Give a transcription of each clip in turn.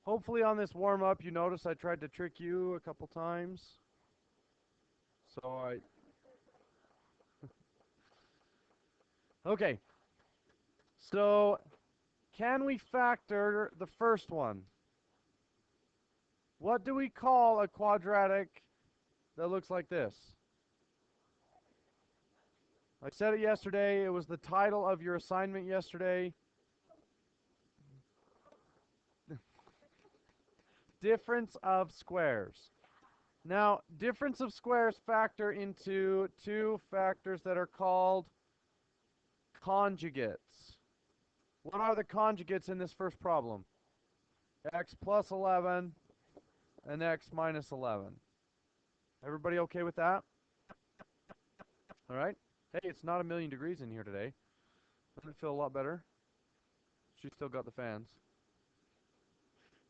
Hopefully on this warm-up you notice I tried to trick you a couple times. Okay. So, can we factor the first one? What do we call a quadratic that looks like this? I said it yesterday. It was the title of your assignment yesterday. Difference of squares. Now, difference of squares factor into two factors that are called conjugates. What are the conjugates in this first problem? X plus 11 and x minus 11. Everybody okay with that? All right. Hey, it's not a million degrees in here today. Doesn't it feel a lot better? She's still got the fans.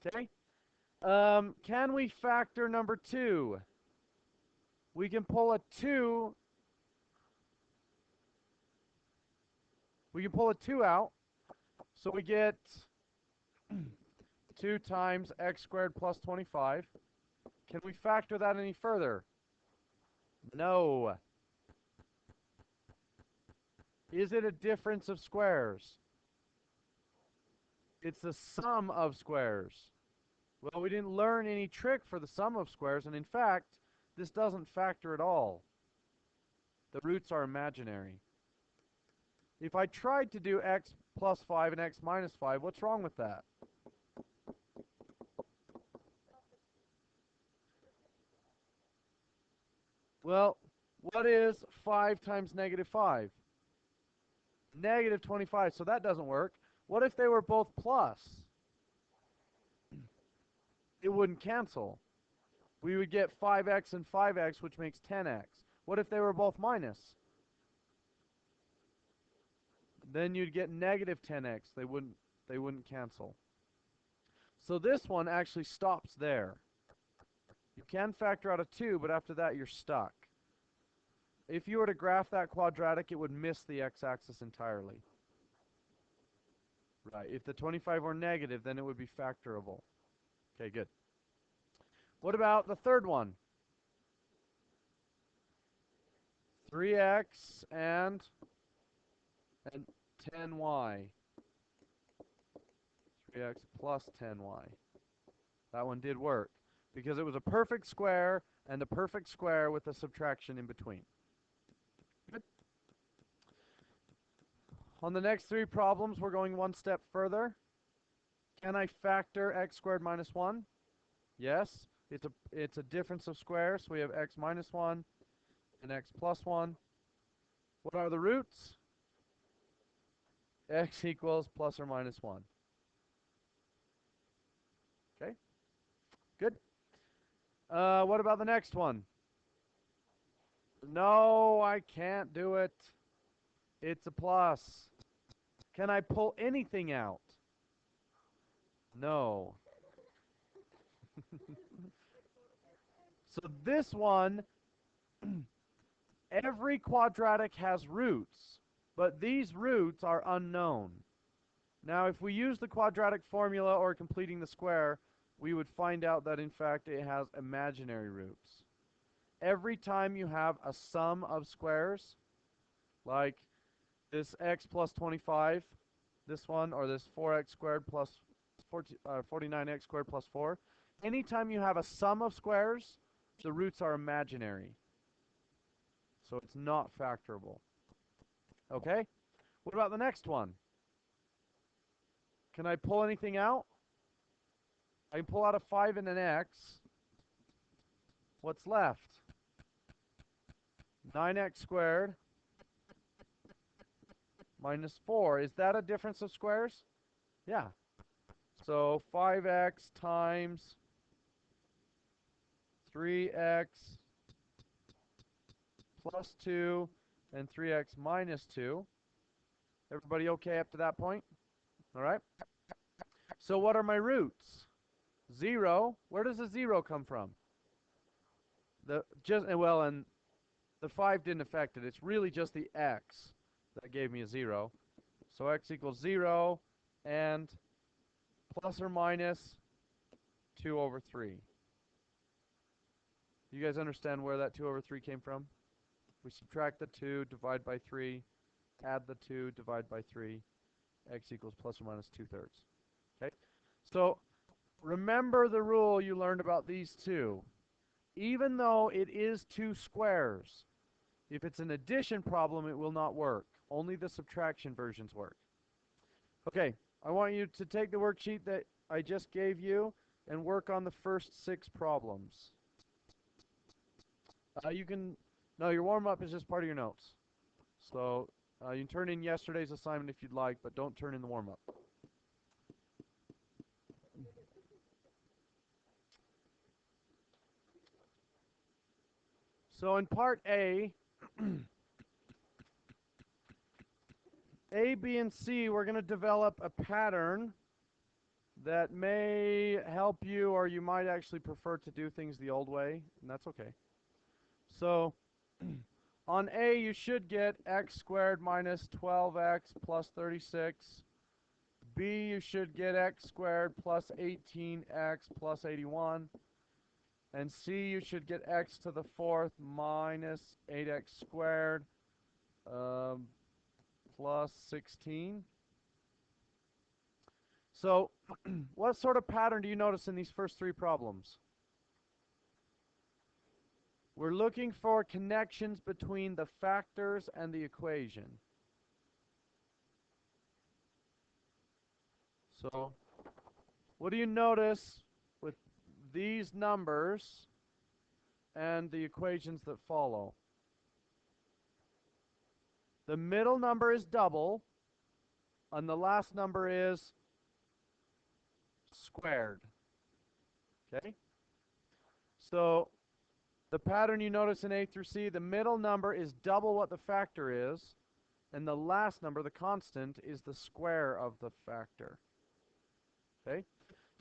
Okay. Can we factor number 2? We can pull a 2. We can pull a 2 out. So we get 2 times x squared plus 25. Can we factor that any further? No. Is it a difference of squares? It's the sum of squares. Well, we didn't learn any trick for the sum of squares, and in fact, this doesn't factor at all. The roots are imaginary. If I tried to do x plus 5 and x minus 5, what's wrong with that? Well, what is 5 times negative 5? Negative 25, so that doesn't work. What if they were both plus? It wouldn't cancel. We would get 5x and 5x, which makes 10x. What if they were both minus? Then you'd get negative 10x. They wouldn't cancel. So this one actually stops there. You can factor out a 2, but after that you're stuck. If you were to graph that quadratic, it would miss the x-axis entirely. Right. If the 25 were negative, then it would be factorable. Okay, good. What about the third one? 3x and 10y. 3x plus 10y. That one did work because it was a perfect square and a perfect square with a subtraction in between. Good. On the next 3 problems, we're going one step further. Can I factor x squared minus 1? Yes. It's a difference of squares. So we have x minus 1 and x plus 1. What are the roots? X equals plus or minus 1. Okay. Good. What about the next one? No, I can't do it. It's a plus. Can I pull anything out? No. So this one, every quadratic has roots, but these roots are unknown. Now, if we use the quadratic formula or completing the square, we would find out that, in fact, it has imaginary roots. Every time you have a sum of squares, like this x plus 25, this one, or this 4x squared plus 49x squared plus 4, anytime you have a sum of squares, the roots are imaginary. So it's not factorable. Okay? What about the next one? Can I pull anything out? I can pull out a 5 and an x. What's left? 9x squared minus 4. Is that a difference of squares? Yeah. So 5x times 3x plus 2 and 3x minus 2. Everybody okay up to that point? All right. So what are my roots? 0. Where does the 0 come from? And the 5 didn't affect it. It's really just the x that gave me a 0. So x equals 0 and plus or minus 2 over 3. You guys understand where that 2 over 3 came from? We subtract the 2, divide by 3, add the 2, divide by 3, x equals plus or minus 2/3. Okay? So remember the rule you learned about these two. Even though it is two squares, if it's an addition problem, it will not work. Only the subtraction versions work. Okay, I want you to take the worksheet that I just gave you and work on the first 6 problems. No, your warm-up is just part of your notes. So you can turn in yesterday's assignment if you'd like, but don't turn in the warm-up. So in part A, A, B, and C, we're going to develop a pattern that may help you, or you might actually prefer to do things the old way, and that's okay. So on A, you should get x squared minus 12x plus 36. B, you should get x squared plus 18x plus 81. And C, you should get x to the 4th minus 8x squared plus 16. So what sort of pattern do you notice in these first 3 problems? We're looking for connections between the factors and the equation. So what do you notice with these numbers and the equations that follow? The middle number is double, and the last number is squared. Okay? So the pattern you notice in A through C, the middle number is double what the factor is, and the last number, the constant, is the square of the factor. Okay?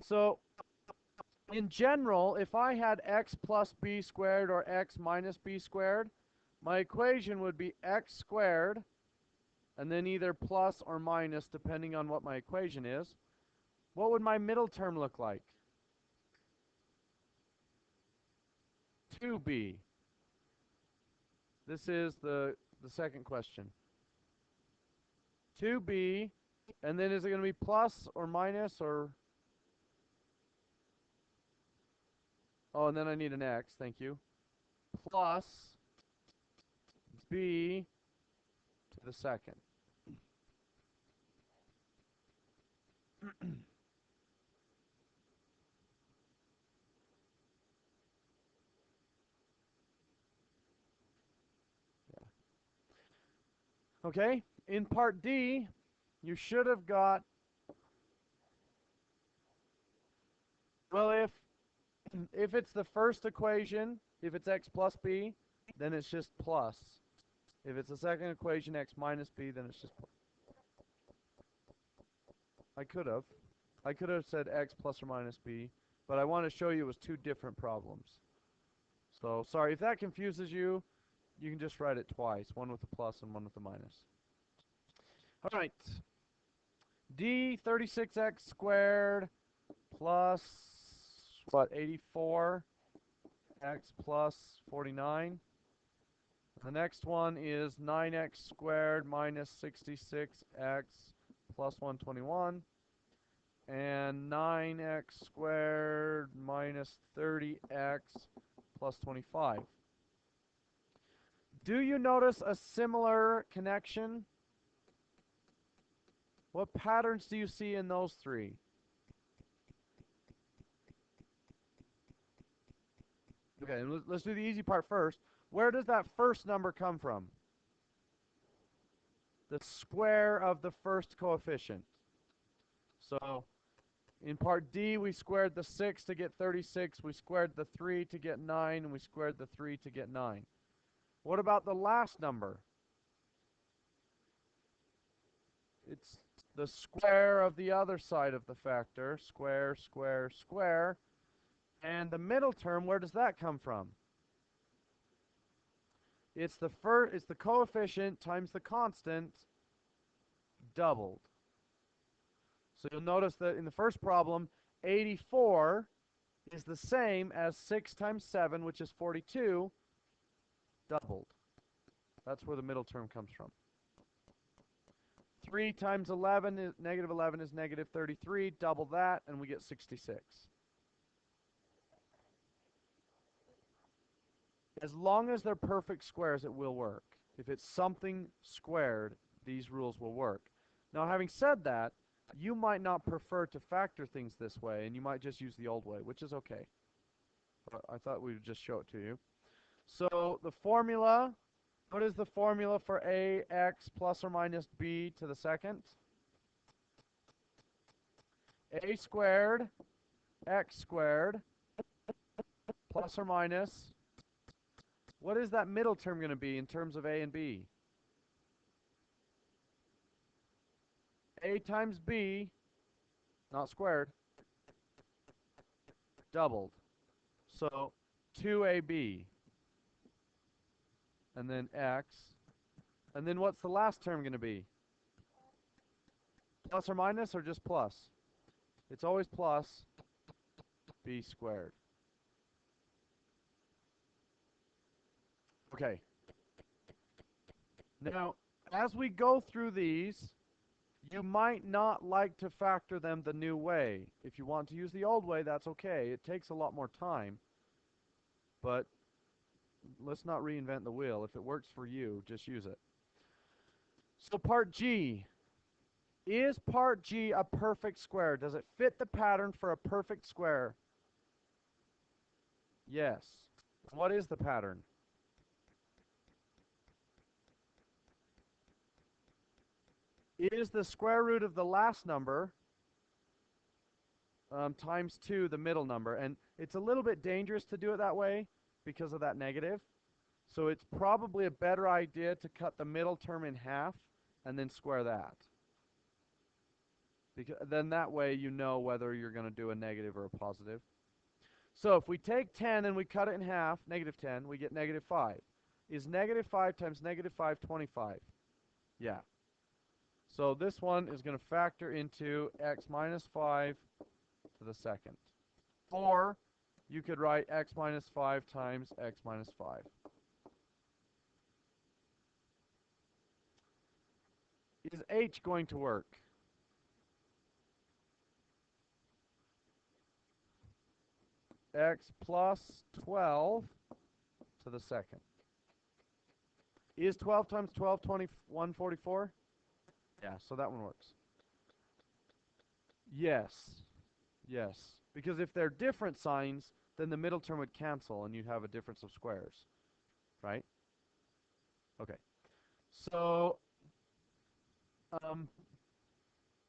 So in general, if I had x plus b squared or x minus b squared, my equation would be x squared, and then either plus or minus, depending on what my equation is. What would my middle term look like? 2b. This is the second question. 2b, and then is it going to be plus or minus or... Oh, and then I need an x, thank you. Plus b to the second. Okay, in part D, you should have got, well, if it's the first equation, if it's x plus b, then it's just plus. If it's the second equation, x minus b, then it's just plus. I could have said x plus or minus b, but I want to show you it was 2 different problems. So, sorry, if that confuses you, you can just write it twice, one with a plus and one with a minus. All right. D, 36x squared plus, what, 84? X plus 49. The next one is 9x squared minus 66x plus 121. And 9x squared minus 30x plus 25. Do you notice a similar connection? What patterns do you see in those 3? Okay, let's do the easy part first. Where does that first number come from? The square of the first coefficient. So in part D, we squared the 6 to get 36. We squared the 3 to get 9. And we squared the 3 to get 9. What about the last number? It's the square of the other side of the factor. Square, square, square. And the middle term, where does that come from? It's the coefficient times the constant doubled. So you'll notice that in the first problem, 84 is the same as 6 times 7, which is 42, doubled. That's where the middle term comes from. 3 times 11 is negative 33. Double that, and we get 66. As long as they're perfect squares, it will work. If it's something squared, these rules will work. Now, having said that, you might not prefer to factor things this way, and you might just use the old way, which is okay. But I thought we would just show it to you. So the formula, what is the formula for ax plus or minus b to the second? A squared x squared plus or minus. What is that middle term going to be in terms of a and b? A times b, not squared, doubled. So 2ab. And then x. And then what's the last term going to be? Plus or minus or just plus? It's always plus b squared. Okay. Now, as we go through these, you might not like to factor them the new way. If you want to use the old way, that's okay. It takes a lot more time. But let's not reinvent the wheel. If it works for you, just use it. So part G. Is part G a perfect square? Does it fit the pattern for a perfect square? Yes. What is the pattern? Is the square root of the last number times 2 the middle number? And it's a little bit dangerous to do it that way because of that negative. So it's probably a better idea to cut the middle term in half and then square that. Because then that way you know whether you're going to do a negative or a positive. So if we take 10 and we cut it in half, negative 10, we get negative 5. Is negative 5 times negative 5 25? Yeah. So this one is going to factor into x minus 5 to the second. Or you could write x minus 5 times x minus 5. Is h going to work? X plus 12 to the second. Is 12 times 12 144? Yeah, so that one works. Yes. Yes. Because if they're different signs, then the middle term would cancel and you'd have a difference of squares. Right? Okay. So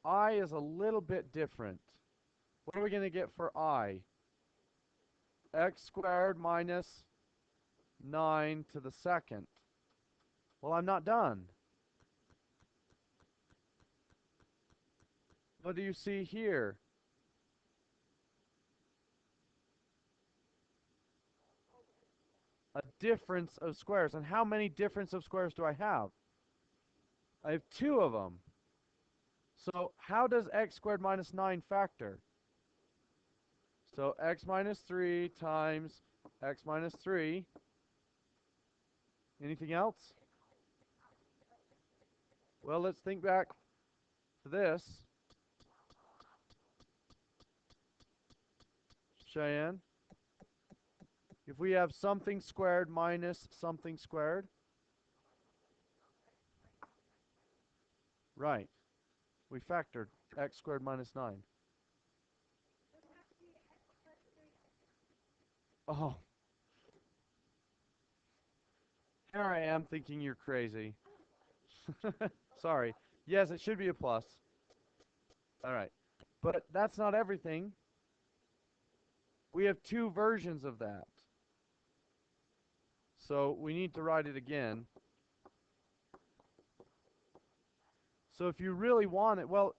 I is a little bit different. What are we going to get for I? X squared minus 9 to the second. Well, I'm not done. What do you see here? A difference of squares. And how many difference of squares do I have? I have 2 of them. So how does x squared minus 9 factor? So x minus 3 times x minus 3. Anything else? Well, let's think back to this. Cheyenne. If we have something squared minus something squared. Right. We factored x squared minus 9. Oh. Here I am thinking you're crazy. Sorry. Yes, it should be a plus. All right. But that's not everything. We have 2 versions of that. So we need to write it again. So if you really want it, well,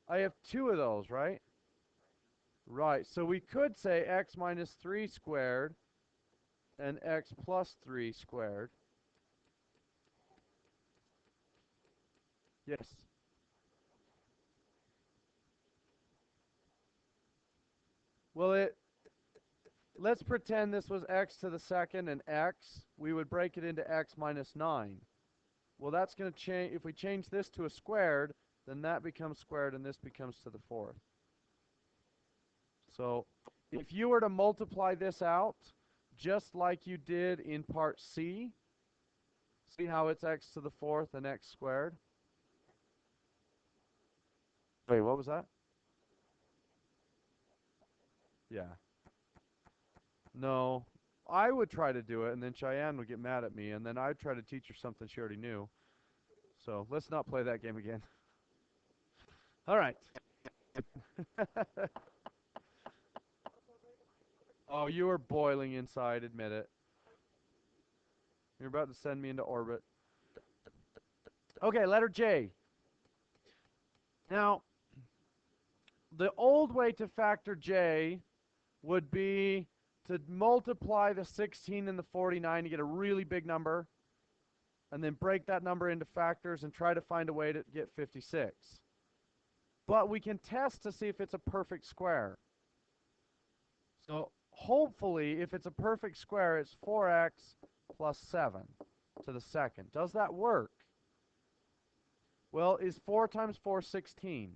I have 2 of those, right? Right. So we could say x minus 3 squared and x plus 3 squared. Yes. Well, let's pretend this was x to the second and x. We would break it into x minus 9. Well, that's going to change. If we change this to a squared, then that becomes squared and this becomes to the fourth. So if you were to multiply this out, just like you did in part C, see how it's x to the fourth and x squared? Wait, what was that? Yeah. No. I would try to do it, and then Cheyenne would get mad at me, and then I'd try to teach her something she already knew. So let's not play that game again. All right. Oh, you are boiling inside, admit it. You're about to send me into orbit. Okay, letter J. Now, the old way to factor J would be to multiply the 16 and the 49 to get a really big number, and then break that number into factors and try to find a way to get 56. But we can test to see if it's a perfect square. So hopefully, if it's a perfect square, it's 4x plus 7 to the second. Does that work? Well, is 4 times 4 16?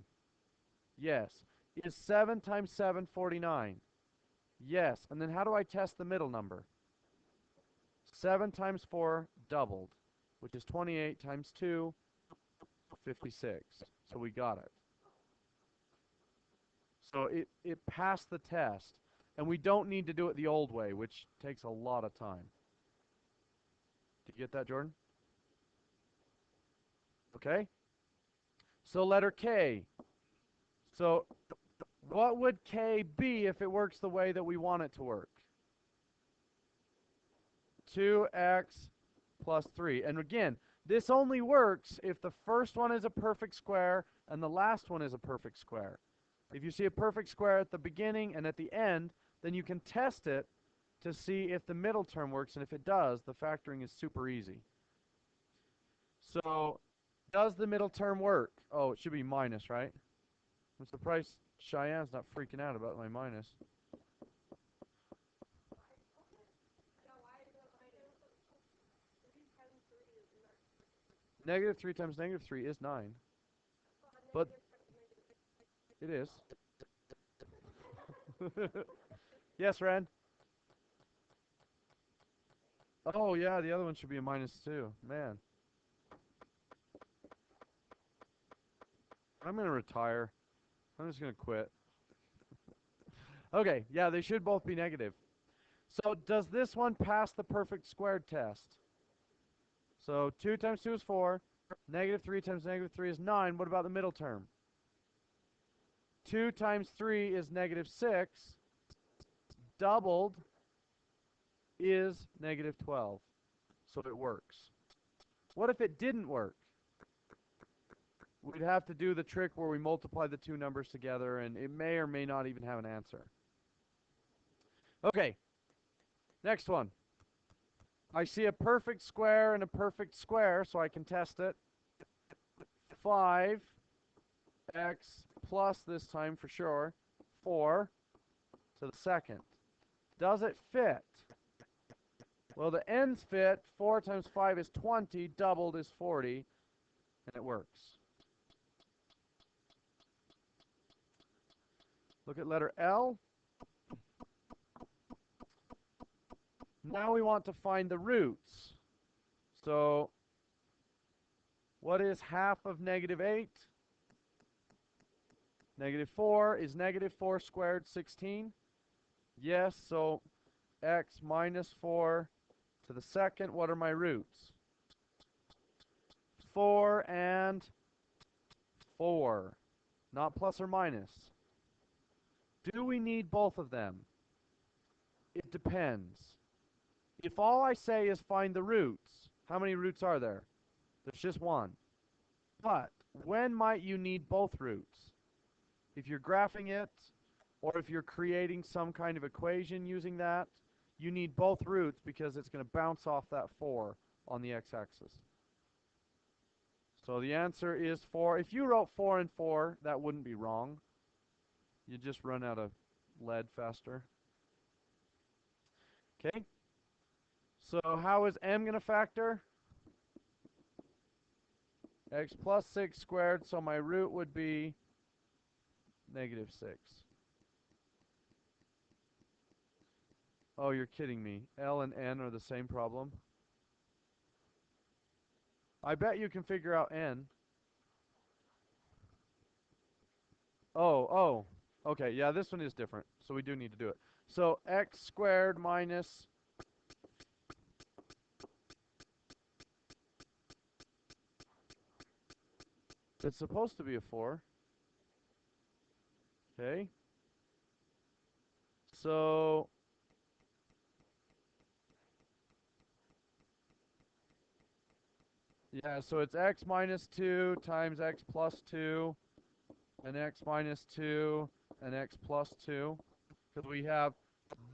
Yes. Is 7 times 7 49? Yes. And then how do I test the middle number? 7 times 4 doubled, which is 28 times 2, 56. So we got it. So it passed the test. And we don't need to do it the old way, which takes a lot of time. Did you get that, Jordan? Okay. So letter K. So what would K be if it works the way that we want it to work? 2x plus 3. And again, this only works if the first one is a perfect square and the last one is a perfect square. If you see a perfect square at the beginning and at the end, then you can test it to see if the middle term works, and if it does, the factoring is super easy. So, does the middle term work? Oh, it should be minus, right? I'm surprised Cheyenne's not freaking out about my minus. Negative 3 times negative 3 is 9. But it is. Yes, Ren? Oh, yeah, the other one should be a minus 2. Man. I'm going to retire. I'm just going to quit. Okay, yeah, they should both be negative. So does this one pass the perfect squared test? So 2 times 2 is 4. Negative 3 times negative 3 is 9. What about the middle term? 2 times 3 is negative 6. Doubled is negative 12. So it works. What if it didn't work? We'd have to do the trick where we multiply the two numbers together, and it may or may not even have an answer. Okay, next one. I see a perfect square and a perfect square, so I can test it. 5x plus this time for sure, 4 to the second. Does it fit? Well, the ends fit. 4 times 5 is 20, doubled is 40, and it works. Look at letter L. Now we want to find the roots. So what is half of negative 8? Negative 4 is negative 4 squared, 16. Yes, so x minus 4 to the second. What are my roots? 4 and 4. Not plus or minus. Do we need both of them? It depends. If all I say is find the roots, how many roots are there? There's just one. But when might you need both roots? If you're graphing it, or if you're creating some kind of equation using that, you need both roots because it's going to bounce off that 4 on the x-axis. So the answer is 4. If you wrote 4 and 4, that wouldn't be wrong. You just run out of lead faster. Okay? So how is m going to factor? X plus 6 squared, so my root would be -6. Oh, you're kidding me. L and n are the same problem? I bet you can figure out n. Oh. Okay, yeah, this one is different, so we do need to do it. So x squared minus... It's supposed to be a 4. Okay. So... Yeah, so it's x minus 2 times x plus 2, and x minus 2, and x plus 2. Because we have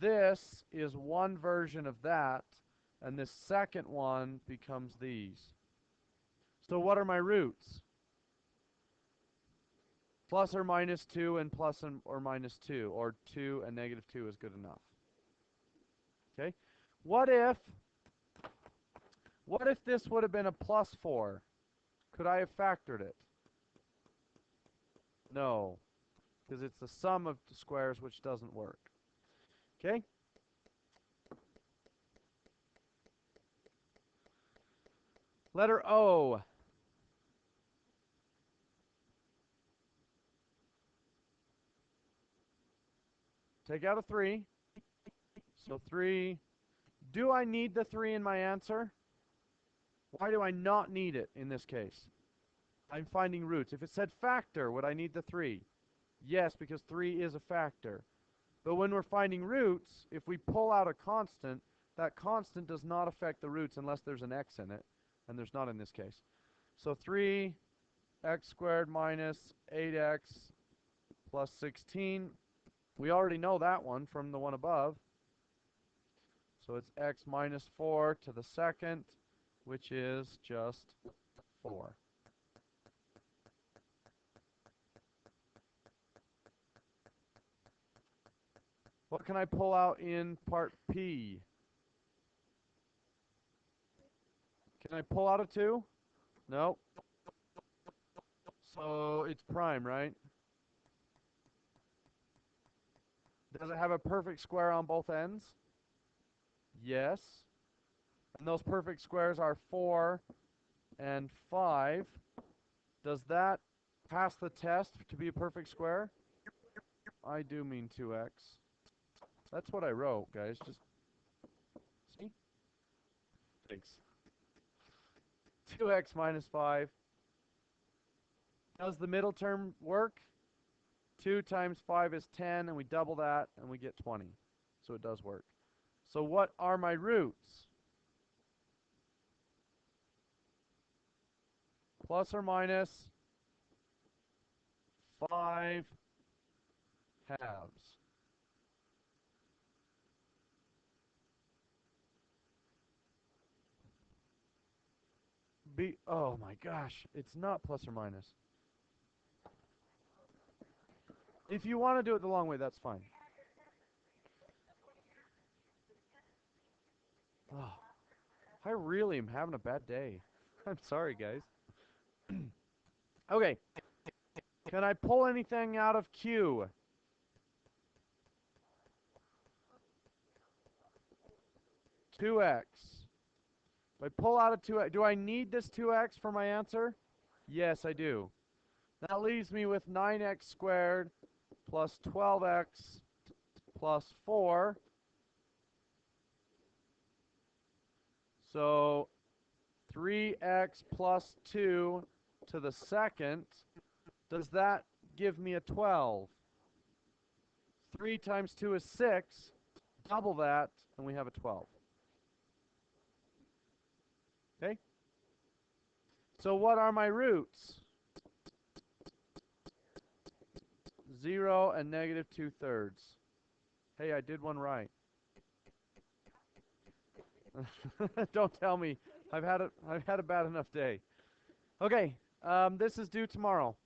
this is one version of that, and this second one becomes these. So what are my roots? Plus or minus 2 and plus or minus 2, or 2 and -2 is good enough. Okay? What if this would have been a plus 4? Could I have factored it? No, because it's the sum of the squares, which doesn't work. Okay? Letter O. Take out a 3. So 3. Do I need the 3 in my answer? Why do I not need it in this case? I'm finding roots. If it said factor, would I need the 3? Yes, because 3 is a factor. But when we're finding roots, if we pull out a constant, that constant does not affect the roots unless there's an x in it, and there's not in this case. So 3x squared minus 8x plus 16. We already know that one from the one above. So it's x minus 4 to the second, which is just 4. What can I pull out in part P? Can I pull out a 2? No. So it's prime, right? Does it have a perfect square on both ends? Yes. And those perfect squares are 4 and 5. Does that pass the test to be a perfect square? I do mean 2x. That's what I wrote, guys. Just see? Thanks. 2x minus 5. Does the middle term work? 2 times 5 is 10, and we double that, and we get 20. So it does work. So what are my roots? Plus or minus 5 halves. Oh my gosh, it's not plus or minus. If you want to do it the long way, that's fine. Oh, I really am having a bad day. I'm sorry, guys. Okay. Can I pull anything out of Q? Two x. If I pull out a 2x, do I need this 2x for my answer? Yes, I do. That leaves me with 9x squared plus 12x plus 4. So 3x plus 2 to the second. Does that give me a 12? 3 times 2 is 6. Double that, and we have a 12. Okay? So what are my roots? 0 and -2/3. Hey, I did one right. Don't tell me. I've had a bad enough day. Okay, this is due tomorrow.